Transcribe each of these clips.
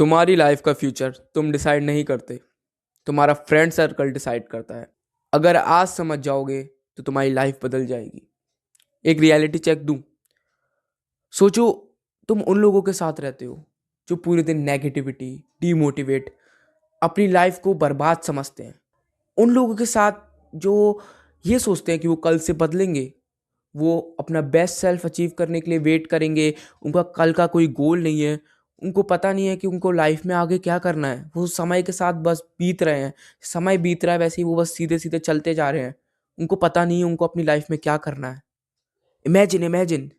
तुम्हारी लाइफ का फ्यूचर तुम डिसाइड नहीं करते, तुम्हारा फ्रेंड सर्कल डिसाइड करता है। अगर आज समझ जाओगे तो तुम्हारी लाइफ बदल जाएगी। एक रियलिटी चेक दूं। सोचो, तुम उन लोगों के साथ रहते हो जो पूरे दिन नेगेटिविटी, डीमोटिवेट, अपनी लाइफ को बर्बाद समझते हैं। उन लोगों के साथ जो ये सोचते हैं कि वो कल से बदलेंगे, वो अपना बेस्ट सेल्फ अचीव करने के लिए वेट करेंगे। उनका कल का कोई गोल नहीं है। उनको पता नहीं है कि उनको लाइफ में आगे क्या करना है। वो समय के साथ बस बीत रहे हैं। समय बीत रहा है वैसे ही वो बस सीधे सीधे चलते जा रहे हैं। उनको पता नहीं है उनको अपनी लाइफ में क्या करना है। इमेजिन इमेजिन,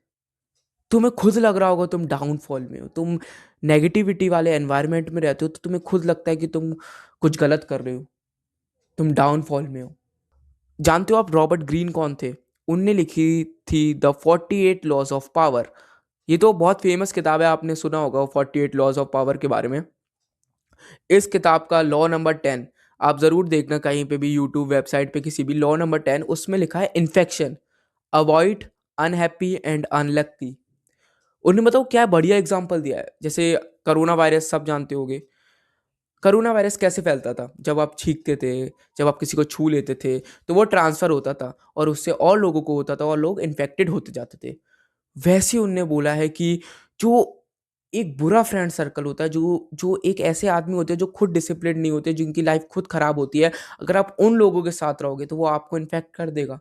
तुम्हें खुद लग रहा होगा तुम डाउनफॉल में हो, तुम नेगेटिविटी वाले एनवायरनमेंट में रहते हो, तो तुम्हें खुद लगता है कि तुम कुछ गलत कर रहे हो, तुम डाउनफॉल में हो। जानते हो आप रॉबर्ट ग्रीन कौन थे? उनने लिखी थी द 48 लॉज ऑफ पावर। ये तो बहुत फेमस किताब है, आपने सुना होगा 48 लॉज ऑफ पावर के बारे में। इस किताब का लॉ नंबर 10 आप ज़रूर देखना, कहीं पे भी यूट्यूब वेबसाइट पे किसी भी। लॉ नंबर 10 उसमें लिखा है infection, avoid unhappy and unlucky. उन्होंने बताओ क्या बढ़िया एग्जाम्पल दिया है। जैसे कोरोना वायरस सब जानते होंगे। कोरोना वायरस कैसे फैलता था? जब आप छींकते थे, जब आप किसी को छू लेते थे, तो वो ट्रांसफ़र होता था और उससे और लोगों को होता था और लोग इन्फेक्टेड होते जाते थे। वैसे उनने बोला है कि जो एक बुरा फ्रेंड सर्कल होता है, जो जो एक ऐसे आदमी होते हैं जो खुद डिसिप्लिन नहीं होते, जिनकी लाइफ खुद खराब होती है, अगर आप उन लोगों के साथ रहोगे तो वो आपको इन्फेक्ट कर देगा।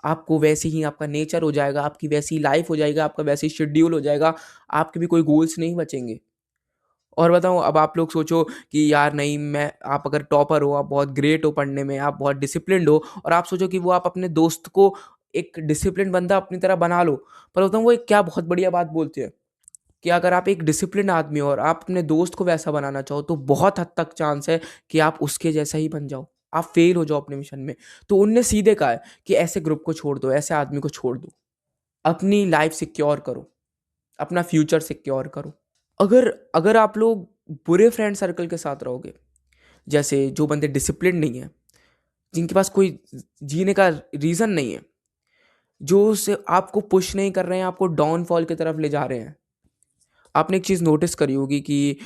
आपको वैसे ही आपका नेचर हो जाएगा, आपकी वैसी लाइफ हो जाएगा, आपका वैसे ही शेड्यूल हो जाएगा, आपके भी कोई गोल्स नहीं बचेंगे। और बताऊँ, अब आप लोग सोचो कि यार नहीं, मैं आप अगर टॉपर हो, आप बहुत ग्रेट हो पढ़ने में, आप बहुत डिसिप्लिन्ड हो, और आप सोचो कि वो आप अपने दोस्त को एक डिसिप्लिन बंदा अपनी तरह बना लो। पर बताऊँ वो एक क्या बहुत बढ़िया बात बोलते हैं कि अगर आप एक डिसिप्लिन आदमी हो और आप अपने दोस्त को वैसा बनाना चाहो, तो बहुत हद तक चांस है कि आप उसके जैसा ही बन जाओ, आप फेल हो जाओ अपने मिशन में। तो उनने सीधे कहा है कि ऐसे ग्रुप को छोड़ दो, ऐसे आदमी को छोड़ दो, अपनी लाइफ सिक्योर करो, अपना फ्यूचर सिक्योर करो। अगर अगर आप लोग बुरे फ्रेंड सर्कल के साथ रहोगे, जैसे जो बंदे डिसिप्लिन नहीं है, जिनके पास कोई जीने का रीज़न नहीं है, जो से आपको पुश नहीं कर रहे हैं, आपको डाउनफॉल की तरफ ले जा रहे हैं। आपने एक चीज़ नोटिस करी होगी कि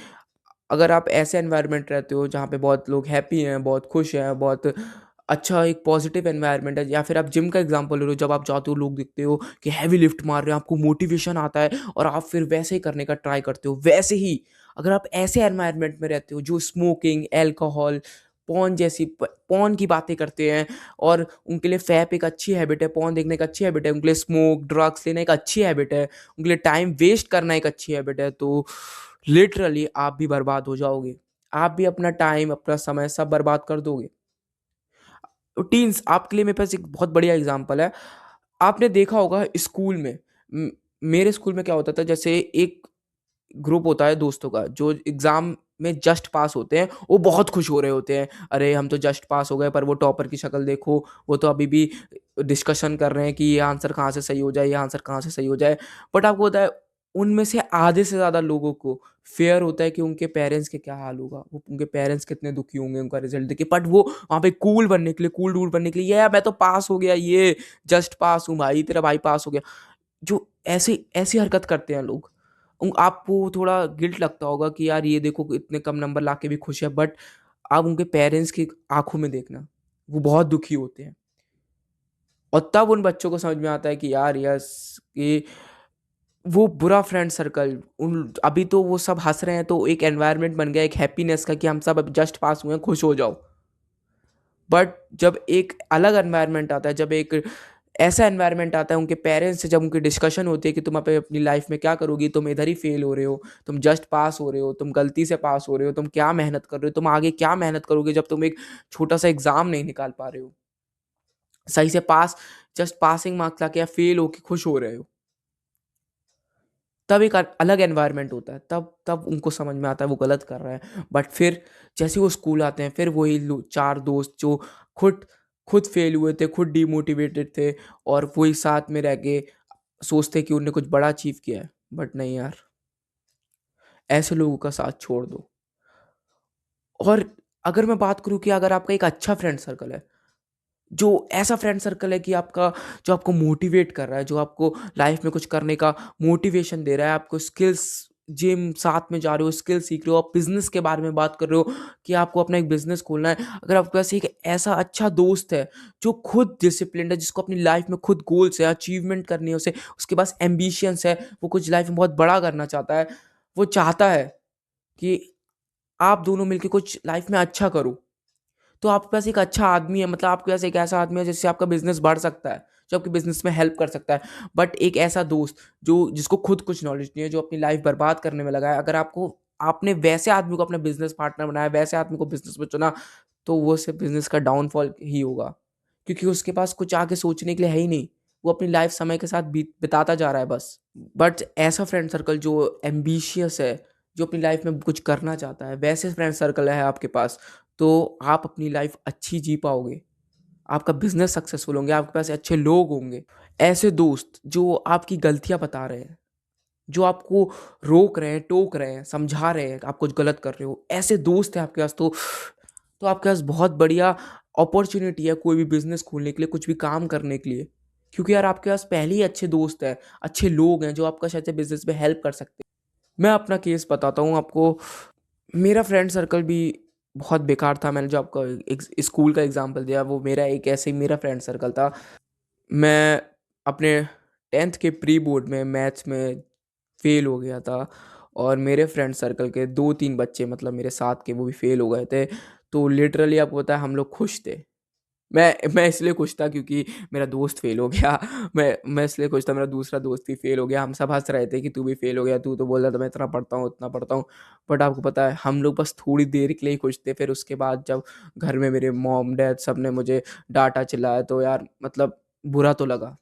अगर आप ऐसे एनवायरनमेंट रहते हो जहाँ पे बहुत लोग हैप्पी हैं, बहुत खुश हैं, बहुत अच्छा एक पॉजिटिव एनवायरनमेंट है, या फिर आप जिम का एग्जांपल ले लो, जब आप जाते हो लोग दिखते हो कि हैवी लिफ्ट मार रहे हैं, आपको मोटिवेशन आता है और आप फिर वैसे ही करने का ट्राई करते हो। वैसे ही अगर आप ऐसे एनवायरनमेंट में रहते हो जो स्मोकिंग, अल्कोहल, पॉर्न की बातें करते हैं, और उनके लिए फैप एक अच्छी हैबिट है, पॉर्न देखने एक अच्छी हैबिट है, उनके लिए स्मोक ड्रग्स लेना एक अच्छी हैबिट है, उनके लिए टाइम वेस्ट करना एक अच्छी हैबिट है, तो लिटरली आप भी बर्बाद हो जाओगे। आप भी अपना टाइम, अपना समय सब बर्बाद कर दोगे। टीन्स आपके लिए मेरे पास एक बहुत बढ़िया एग्जांपल है। आपने देखा होगा स्कूल में, म मेरे स्कूल में क्या होता था, जैसे एक ग्रुप होता है दोस्तों का जो एग्ज़ाम में जस्ट पास होते हैं, वो बहुत खुश हो रहे होते हैं। अरे! हम तो जस्ट पास हो गए, पर वो टॉपर की शक्ल देखो, वो तो अभी भी डिस्कशन कर रहे हैं कि ये आंसर कहाँ से सही हो जाए, ये आंसर कहाँ से सही हो जाए। बट आपको पता है, उनमें से आधे से ज़्यादा लोगों को फ़ियर होता है कि उनके पेरेंट्स का क्या हाल होगा, वो उनके पेरेंट्स कितने दुखी होंगे उनका रिज़ल्ट देख के। बट वो वहाँ पे कूल बनने के लिए, कूल डूड बनने के लिए, "ये मैं तो पास हो गया, ये जस्ट पास हूँ भाई, तेरा भाई पास हो गया।" जो ऐसी ऐसी हरकत करते हैं लोग, आपको थोड़ा गिल्ट लगता होगा कि यार ये देखो इतने कम नंबर लाके भी खुश है, बट आप उनके पेरेंट्स की आँखों में देखना, वो बहुत दुखी होते हैं। और तब उन बच्चों को समझ में आता है कि यार यस, ये वो बुरा फ्रेंड सर्कल, उन अभी तो वो सब हँस रहे हैं, तो एक एनवायरनमेंट बन गया एक हैप्पीनेस का कि हम सब अब जस्ट पास हुए हैं, खुश हो जाओ। बट जब एक अलग एनवायरनमेंट आता है, जब एक ऐसा एनवायरनमेंट आता है उनके पेरेंट्स से, जब उनकी डिस्कशन होती है कि तुम अपनी लाइफ में क्या करोगी, तुम इधर ही फेल हो रहे हो, तुम जस्ट पास हो रहे हो, तुम गलती से पास हो रहे हो, तुम क्या मेहनत कर रहे हो, तुम आगे क्या मेहनत करोगे जब तुम एक छोटा सा एग्जाम नहीं निकाल पा रहे हो, सही से पास, जस्ट पासिंग मार्क्स लाके या फेल होके खुश हो रहे हो, तब एक अलग एनवायरनमेंट होता है। तब उनको समझ में आता है वो गलत कर रहे हैं। बट फिर जैसे वो स्कूल आते हैं, फिर वही चार दोस्त जो खुद खुद फेल हुए थे, खुद डिमोटिवेटेड थे, और वही साथ में रह के सोचते कि उन्होंने कुछ बड़ा अचीव किया है। बट नहीं यार, ऐसे लोगों का साथ छोड़ दो। और अगर मैं बात करूँ कि अगर आपका एक अच्छा फ्रेंड सर्कल है, जो ऐसा फ्रेंड सर्कल है कि आपका, जो आपको मोटिवेट कर रहा है, जो आपको लाइफ में कुछ करने का मोटिवेशन दे रहा है, आपको स्किल्स जिम साथ में जा रहे हो, स्किल सीख रहे हो, आप बिजनेस के बारे में बात कर रहे हो कि आपको अपना एक बिजनेस खोलना है, अगर आपके पास एक ऐसा अच्छा दोस्त है जो खुद डिसिप्लिन्ड है, जिसको अपनी लाइफ में खुद गोल्स है, अचीवमेंट करनी है, उसे उसके पास एम्बिशंस है, वो कुछ लाइफ में बहुत बड़ा करना चाहता है, वो चाहता है कि आप दोनों मिलके कुछ लाइफ में अच्छा करो, तो आपके पास एक अच्छा आदमी है, मतलब आपके पास एक ऐसा आदमी है जिससे आपका बिजनेस बढ़ सकता है, जो आपके बिजनेस में हेल्प कर सकता है। बट एक ऐसा दोस्त जो जिसको खुद कुछ नॉलेज नहीं है, जो अपनी लाइफ बर्बाद करने में लगा है, अगर आपको आपने वैसे आदमी को अपना बिजनेस पार्टनर बनाया, वैसे आदमी को बिजनेस में चुना, तो वो सिर्फ बिजनेस का डाउनफॉल ही होगा, क्योंकि उसके पास कुछ आगे सोचने के लिए है ही नहीं। वो अपनी लाइफ समय के साथ बिताता जा रहा है बस। बट ऐसा फ्रेंड सर्कल जो एम्बिशियस है, जो अपनी लाइफ में कुछ करना चाहता है, वैसे फ्रेंड सर्कल है आपके पास, तो आप अपनी लाइफ अच्छी जी पाओगे, आपका बिजनेस सक्सेसफुल होंगे, आपके पास अच्छे लोग होंगे। ऐसे दोस्त जो आपकी गलतियां बता रहे हैं, जो आपको रोक रहे हैं, टोक रहे हैं, समझा रहे हैं आप कुछ गलत कर रहे हो, ऐसे दोस्त हैं आपके पास, तो आपके पास बहुत बढ़िया अपॉर्चुनिटी है कोई भी बिजनेस खोलने के लिए, कुछ भी काम करने के लिए, क्योंकि यार आपके पास पहले ही अच्छे दोस्त हैं, अच्छे लोग हैं जो आपका शायद से बिजनेस में हेल्प कर सकते हैं। मैं अपना केस बताता हूँ आपको। मेरा फ्रेंड सर्कल भी बहुत बेकार था। मैंने जो आपको एक स्कूल का एग्जांपल दिया, वो मेरा एक ऐसे ही मेरा फ्रेंड सर्कल था। मैं अपने 10th के प्री बोर्ड में मैथ्स में फेल हो गया था, और मेरे फ्रेंड सर्कल के 2-3 बच्चे, मतलब मेरे साथ के, वो भी फेल हो गए थे। तो लिटरली आपको पता है हम लोग खुश थे। मैं इसलिए खुश था क्योंकि मेरा दोस्त फेल हो गया। मैं इसलिए खुश था, मेरा दूसरा दोस्त भी फेल हो गया। हम सब हंस रहे थे कि तू भी फेल हो गया, तू तो बोल रहा था मैं इतना पढ़ता हूँ उतना पढ़ता हूँ। बट आपको पता है हम लोग बस थोड़ी देर के लिए ही खुश थे। फिर उसके बाद जब घर में मेरे मॉम डैड सब ने मुझे डांटा चिल्लाया, तो यार मतलब बुरा तो लगा।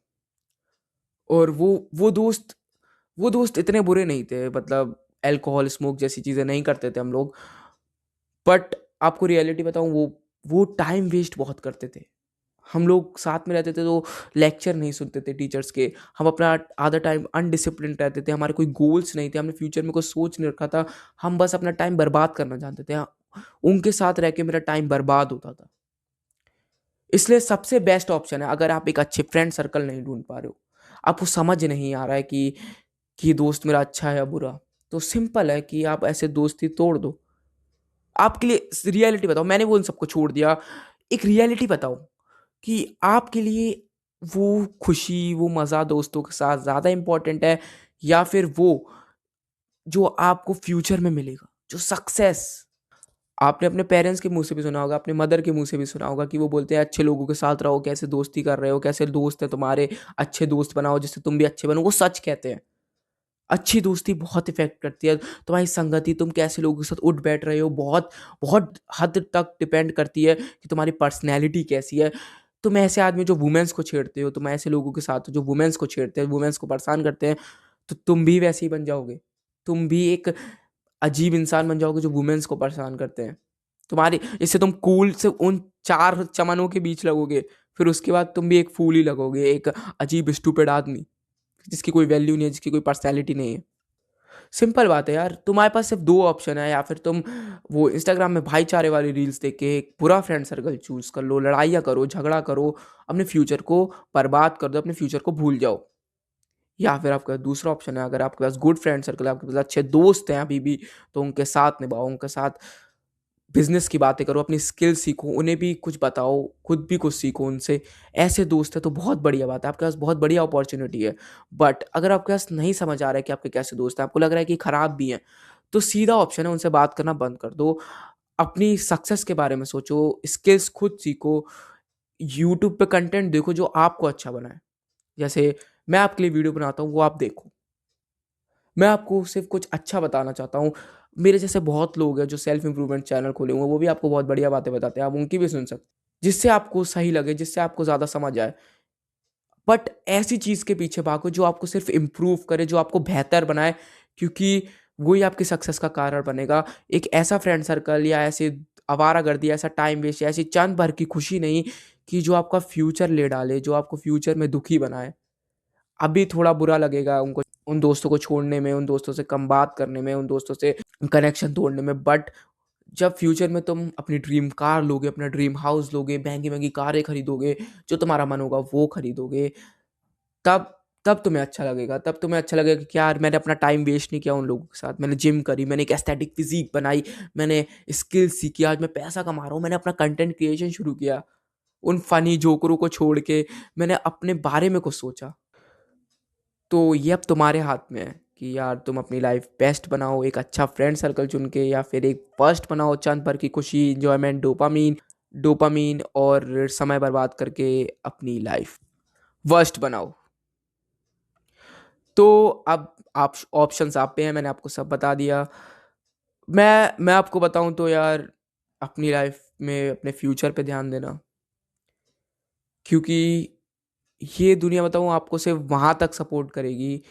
और वो दोस्त इतने बुरे नहीं थे, मतलब अल्कोहल स्मोक जैसी चीज़ें नहीं करते थे हम लोग। बट आपको रियलिटी बताऊँ, वो टाइम वेस्ट बहुत करते थे। हम लोग साथ में रहते थे तो लेक्चर नहीं सुनते थे टीचर्स के। हम अपना आधा टाइम अनडिसिप्लिन्ड रहते थे, हमारे कोई गोल्स नहीं थे, हमने फ्यूचर में कुछ सोच नहीं रखा था। हम बस अपना टाइम बर्बाद करना जानते थे। उनके साथ रह के मेरा टाइम बर्बाद होता था। इसलिए सबसे बेस्ट ऑप्शन है, अगर आप एक अच्छे फ्रेंड सर्कल नहीं ढूँढ पा रहे हो, आपको समझ नहीं आ रहा है कि ये दोस्त मेरा अच्छा है या बुरा, तो सिंपल है कि आप ऐसे दोस्ती तोड़ दो। आपके लिए रियलिटी बताओ, मैंने वो उन सबको छोड़ दिया। एक रियलिटी बताओ कि आपके लिए वो खुशी, वो मज़ा दोस्तों के साथ ज़्यादा इम्पोर्टेंट है, या फिर वो जो आपको फ्यूचर में मिलेगा, जो सक्सेस। आपने अपने पेरेंट्स के मुँह से भी सुना होगा, अपने मदर के मुँह से भी सुना होगा कि वो बोलते हैं अच्छे लोगों के साथ रहो, कैसे दोस्ती कर रहे हो, कैसे दोस्त हैं तुम्हारे, अच्छे दोस्त बनाओ जिससे तुम भी अच्छे बनो। वो सच कहते हैं। अच्छी दोस्ती बहुत इफ़ेक्ट करती है। तुम्हारी संगति, तुम कैसे लोगों के साथ उठ बैठ रहे हो, बहुत बहुत हद तक डिपेंड करती है कि तुम्हारी पर्सनैलिटी कैसी है। तुम ऐसे आदमी जो वुमेन्स को छेड़ते हो, तुम ऐसे लोगों के साथ हो जो वुमेन्स को छेड़ते हैं, वुमेन्स को परेशान करते हैं, तो तुम भी वैसे ही बन जाओगे। तुम भी एक अजीब इंसान बन जाओगे जो वुमेन्स को परेशान करते हैं। तुम्हारी इससे तुम कूल से उन 4 चमनों के बीच लगोगे, फिर उसके बाद तुम भी एक फूल ही लगोगे, एक अजीब स्टूपिड आदमी, जिसकी कोई वैल्यू नहीं है, जिसकी कोई पर्सनैलिटी नहीं है। सिंपल बात है यार, तुम्हारे पास सिर्फ 2 ऑप्शन है, या फिर तुम वो इंस्टाग्राम में भाईचारे वाली रील्स देख के एक बुरा फ्रेंड सर्कल चूज़ कर लो, लड़ाइयाँ करो, झगड़ा करो, अपने फ्यूचर को बर्बाद कर दो, अपने फ्यूचर को भूल जाओ। या फिर आपका दूसरा ऑप्शन है, अगर आपके पास गुड फ्रेंड सर्कल है, आपके पास अच्छे दोस्त हैं अभी भी, तो उनके साथ निभाओ, उनके साथ बिज़नेस की बातें करो, अपनी स्किल सीखो, उन्हें भी कुछ बताओ, खुद भी कुछ सीखो उनसे। ऐसे दोस्त हैं तो बहुत बढ़िया बात है, आपके पास बहुत बढ़िया अपॉर्च्युनिटी है। बट अगर आपके पास नहीं समझ आ रहा है कि आपके कैसे दोस्त हैं, आपको लग रहा है कि खराब भी हैं, तो सीधा ऑप्शन है उनसे बात करना बंद कर दो। अपनी सक्सेस के बारे में सोचो, स्किल्स खुद सीखो, यूट्यूब पे कंटेंट देखो जो आपको अच्छा बनाए। जैसे मैं आपके लिए वीडियो बनाता हूँ, वो आप देखो। मैं आपको सिर्फ़ कुछ अच्छा बताना चाहता हूँ। मेरे जैसे बहुत लोग हैं जो सेल्फ इम्प्रूवमेंट चैनल खोले हुए हैं, वो भी आपको बहुत बढ़िया बातें बताते हैं, आप उनकी भी सुन सकते हैं। जिससे आपको सही लगे, जिससे आपको ज़्यादा समझ आए। बट ऐसी चीज़ के पीछे भागो जो आपको सिर्फ़ इम्प्रूव करे, जो आपको बेहतर बनाए, क्योंकि वही आपकी सक्सेस का कारण बनेगा। एक ऐसा फ्रेंड सर्कल या ऐसे आवारागर्दी, ऐसा टाइम वेस्ट या ऐसी क्षण भर की खुशी नहीं कि जो आपका फ्यूचर ले डाले, जो आपको फ्यूचर में दुखी बनाए। अभी थोड़ा बुरा लगेगा उनको, उन दोस्तों को छोड़ने में, उन दोस्तों से कम बात करने में, उन दोस्तों से कनेक्शन तोड़ने में। बट जब फ्यूचर में तुम अपनी ड्रीम कार लोगे, अपना ड्रीम हाउस लोगे, महँगी-महँगी कारें खरीदोगे, जो तुम्हारा मन होगा वो खरीदोगे, तब तब तुम्हें अच्छा लगेगा, तब तुम्हें अच्छा लगेगा कि यार मैंने अपना टाइम वेस्ट नहीं किया उन लोगों के साथ, मैंने जिम करी, मैंने एक एस्थेटिक फिजिक बनाई, मैंने स्किल सीखी, आज मैं पैसा कमा रहा हूँ, मैंने अपना कंटेंट क्रिएशन शुरू किया, उन फनी जोकरों को छोड़ के मैंने अपने बारे में कुछ सोचा। तो ये अब तुम्हारे हाथ में है कि यार तुम अपनी लाइफ बेस्ट बनाओ, एक अच्छा फ्रेंड सर्कल चुन के, या फिर एक फर्स्ट बनाओ चंद भर की खुशी, इंजॉयमेंट, डोपामीन डोपामीन और समय बर्बाद करके अपनी लाइफ वर्स्ट बनाओ। तो अब आप ऑप्शंस आप पे हैं, मैंने आपको सब बता दिया। मैं आपको बताऊं तो यार, अपनी लाइफ में अपने फ्यूचर पे ध्यान देना, क्योंकि ये दुनिया बताऊं आपको सिर्फ वहाँ तक सपोर्ट करेगी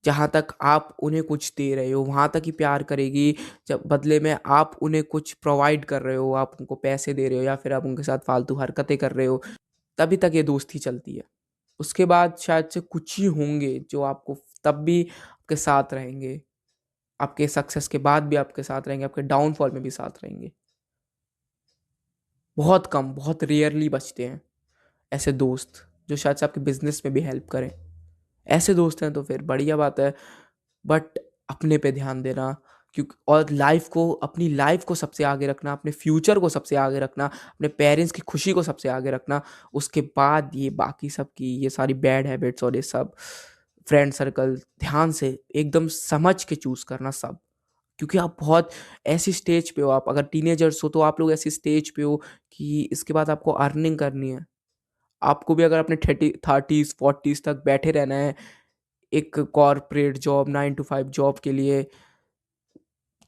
जहाँ तक आप उन्हें कुछ दे रहे हो, वहाँ तक ही प्यार करेगी जब बदले में आप उन्हें कुछ प्रोवाइड कर रहे हो, आप उनको पैसे दे रहे हो या फिर आप उनके साथ फालतू हरकतें कर रहे हो, तभी तक ये दोस्ती चलती है। उसके बाद शायद से कुछ ही होंगे जो आपको तब भी आपके साथ रहेंगे, आपके सक्सेस के बाद भी आपके साथ रहेंगे, आपके डाउनफॉल में भी साथ रहेंगे। बहुत कम, बहुत रेयरली बचते हैं ऐसे दोस्त जो शायद से आपके बिजनेस में भी हेल्प करें। ऐसे दोस्त हैं तो फिर बढ़िया बात है, बट अपने पे ध्यान देना, क्योंकि और लाइफ को, अपनी लाइफ को सबसे आगे रखना, अपने फ्यूचर को सबसे आगे रखना, अपने पेरेंट्स की खुशी को सबसे आगे रखना। उसके बाद ये बाकी सब की ये सारी बैड हैबिट्स और ये सब फ्रेंड सर्कल ध्यान से एकदम समझ के चूज करना सब। क्योंकि आप बहुत ऐसी स्टेज पे हो, आप अगर टीनेजर्स हो तो आप लोग ऐसी स्टेज पे हो कि इसके बाद आपको अर्निंग करनी है। आपको भी अगर अपने 30s 40s तक बैठे रहना है एक कॉरपोरेट जॉब, 9 to 5 जॉब के लिए,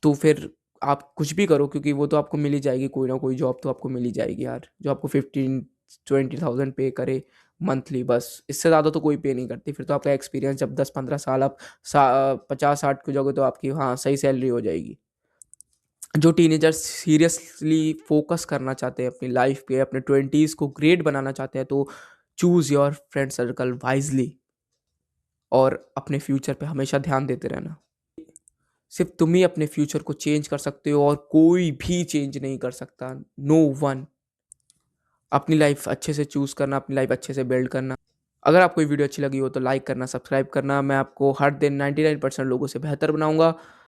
तो फिर आप कुछ भी करो, क्योंकि वो तो आपको मिल ही जाएगी, कोई ना कोई जॉब तो आपको मिल ही जाएगी यार, जो आपको 15-20 थाउजेंड पे करे मंथली। बस इससे ज़्यादा तो कोई पे नहीं करती। फिर तो आपका एक्सपीरियंस जब 10-15 साल आप 50-60 की जगह तो आपकी हाँ सही सैलरी हो जाएगी। जो टीनेजर्स सीरियसली फोकस करना चाहते हैं अपनी लाइफ पे, अपने 20s को ग्रेट बनाना चाहते हैं, तो choose your friend circle wisely और अपने फ्यूचर पे हमेशा ध्यान देते रहना। सिर्फ तुम ही अपने फ्यूचर को चेंज कर सकते हो और कोई भी चेंज नहीं कर सकता, नो वन। अपनी लाइफ अच्छे से चूज करना, अपनी लाइफ अच्छे से बिल्ड करना। अगर आपको ये वीडियो अच्छी लगी हो तो लाइक करना, सब्सक्राइब करना। मैं आपको हर दिन 99% लोगों से बेहतर बनाऊंगा।